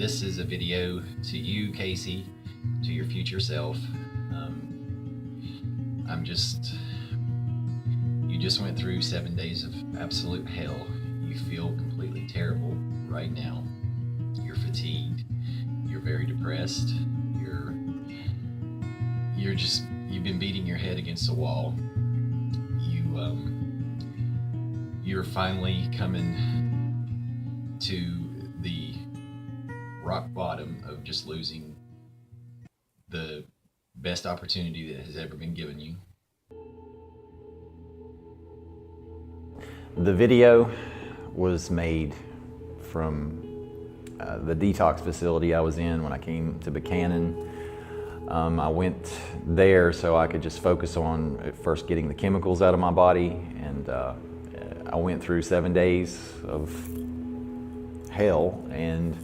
This is a video to you, Casey, to your future self. You just went through 7 days of absolute hell. You feel completely terrible right now. You're fatigued. You're very depressed. You've been beating your head against the wall. You're finally coming to the rock bottom of just losing the best opportunity that has ever been given you. The video was made from the detox facility I was in when I came to Buchanan. I went there so I could just focus on at first getting the chemicals out of my body, and I went through 7 days of hell, and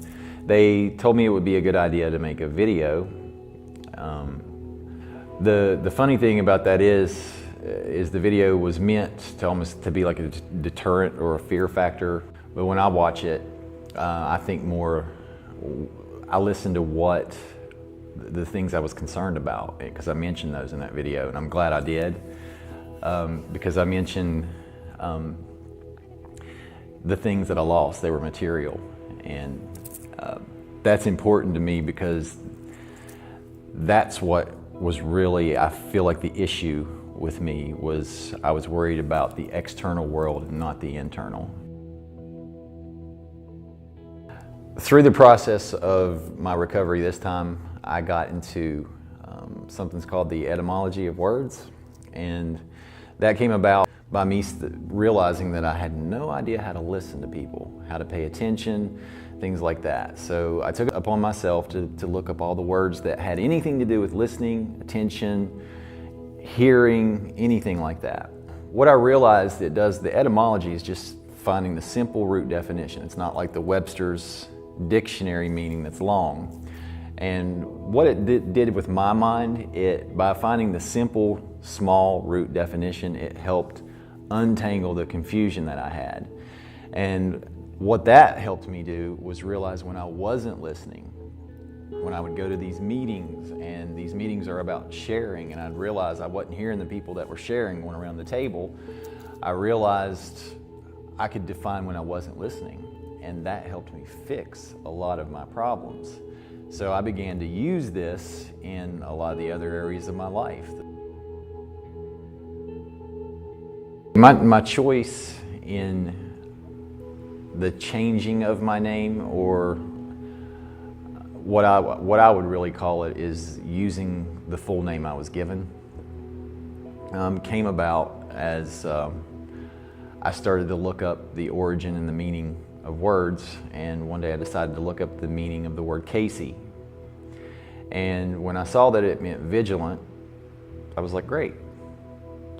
they told me it would be a good idea to make a video. The funny thing about that is the video was meant to almost to be like a deterrent or a fear factor, but when I watch it, I think more, I listen to what the things I was concerned about, because I mentioned those in that video, and I'm glad I did, because I mentioned the things that I lost. They were material, and that's important to me because that's what was really, I feel like the issue with me was I was worried about the external world and not the internal. Through the process of my recovery this time, I got into something's called the etymology of words, and that came about by me realizing that I had no idea how to listen to people, how to pay attention, things like that. So I took it upon myself to look up all the words that had anything to do with listening, attention, hearing, anything like that. What I realized it does, the etymology is just finding the simple root definition. It's not like the Webster's dictionary meaning that's long. And what it did with my mind, by finding the simple, small root definition, it helped untangle the confusion that I had. And what that helped me do was realize when I wasn't listening, when I would go to these meetings, and these meetings are about sharing, and I'd realize I wasn't hearing the people that were sharing going around the table, I realized I could define when I wasn't listening, and that helped me fix a lot of my problems. So I began to use this in a lot of the other areas of my life. My choice in the changing of my name, or what I would really call it, is using the full name I was given, came about as I started to look up the origin and the meaning of words, and one day I decided to look up the meaning of the word Casey. And when I saw that it meant vigilant, I was like, great,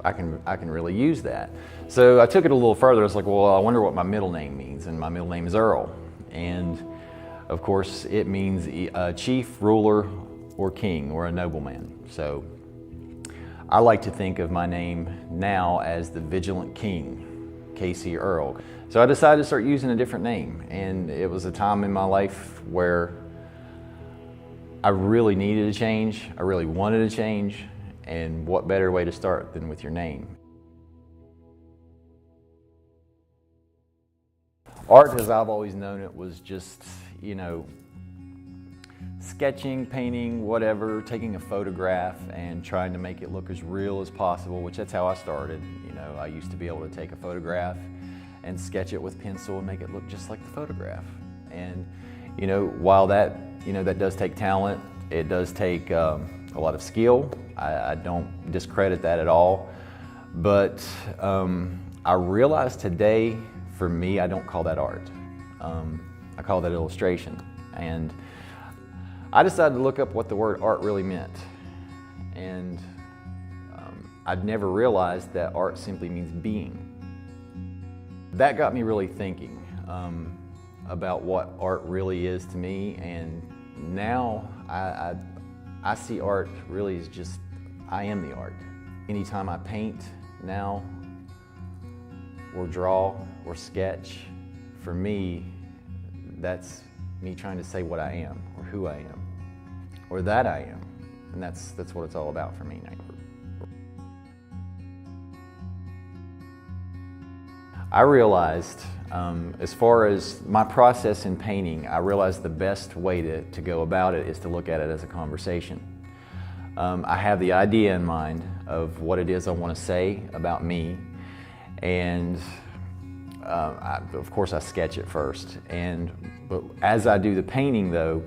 I can really use that. So I took it a little further. I was like, well, I wonder what my middle name means, and my middle name is Earl. And of course, it means a chief, ruler, or king, or a nobleman. So I like to think of my name now as the Vigilant King, Casey Earl. So I decided to start using a different name, and it was a time in my life where I really needed a change. I really wanted a change, and what better way to start than with your name? Art, as I've always known it, was just, sketching, painting, whatever, taking a photograph and trying to make it look as real as possible, which that's how I started. I used to be able to take a photograph and sketch it with pencil and make it look just like the photograph. And while that does take talent, it does take a lot of skill. I don't discredit that at all. But I realize today, for me, I don't call that art. I call that illustration. And I decided to look up what the word art really meant. And I'd never realized that art simply means being. That got me really thinking about what art really is to me, and now I see art really as just, I am the art. Anytime I paint now, or draw, or sketch, for me, that's me trying to say what I am, or who I am, or that I am. And that's what it's all about for me, Night Court. I realized, as far as my process in painting, I realized the best way to go about it is to look at it as a conversation. I have the idea in mind of what it is I want to say about me, and of course I sketch it first. But as I do the painting though,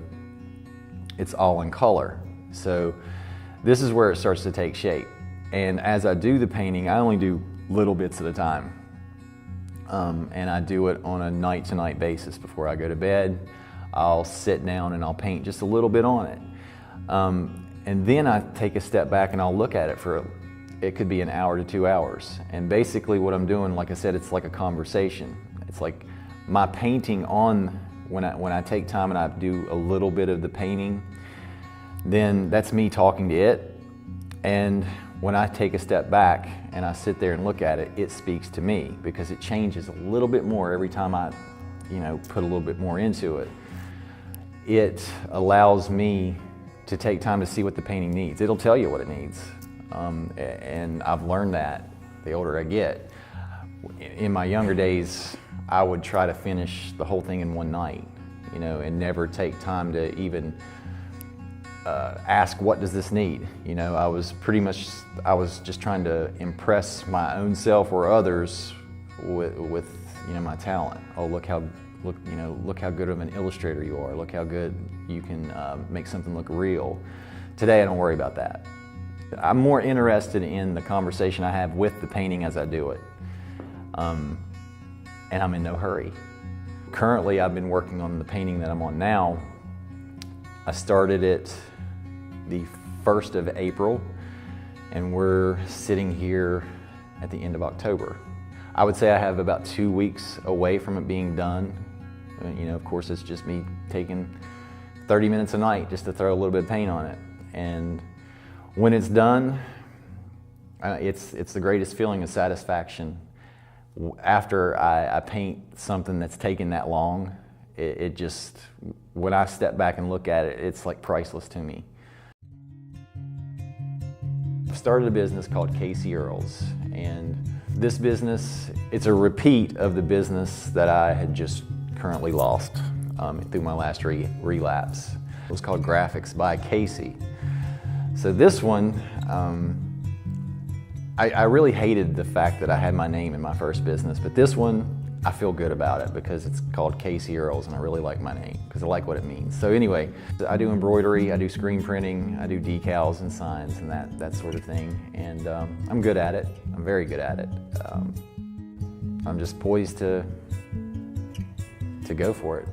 it's all in color. So this is where it starts to take shape. And as I do the painting, I only do little bits at a time. And I do it on a night-to-night basis. Before I go to bed, I'll sit down and I'll paint just a little bit on it. And then I take a step back and I'll look at it it could be an hour to 2 hours. And basically what I'm doing, like I said, it's like a conversation. It's like my painting when I take time and I do a little bit of the painting, then that's me talking to it. And when I take a step back and I sit there and look at it, it speaks to me because it changes a little bit more every time I, put a little bit more into it. It allows me to take time to see what the painting needs. It'll tell you what it needs. And I've learned that the older I get. In my younger days, I would try to finish the whole thing in one night, and never take time to even ask, what does this need? I was just trying to impress my own self or others with my talent. Oh, look how good of an illustrator you are. Look how good you can make something look real. Today I don't worry about that. I'm more interested in the conversation I have with the painting as I do it. And I'm in no hurry. Currently I've been working on the painting that I'm on now. I started it the 1st of April, and we're sitting here at the end of October. I would say I have about 2 weeks away from it being done. Of course, it's just me taking 30 minutes a night just to throw a little bit of paint on it. And when it's done, it's the greatest feeling of satisfaction. After I paint something that's taken that long, it just, when I step back and look at it, it's like priceless to me. I started a business called Casey Earls, and this business, it's a repeat of the business that I had just currently lost through my last relapse. It was called Graphics by Casey. So this one, I really hated the fact that I had my name in my first business, but this one, I feel good about it because it's called Casey Earls, and I really like my name because I like what it means. So anyway, I do embroidery, I do screen printing, I do decals and signs and that sort of thing, and I'm good at it. I'm very good at it. I'm just poised to go for it.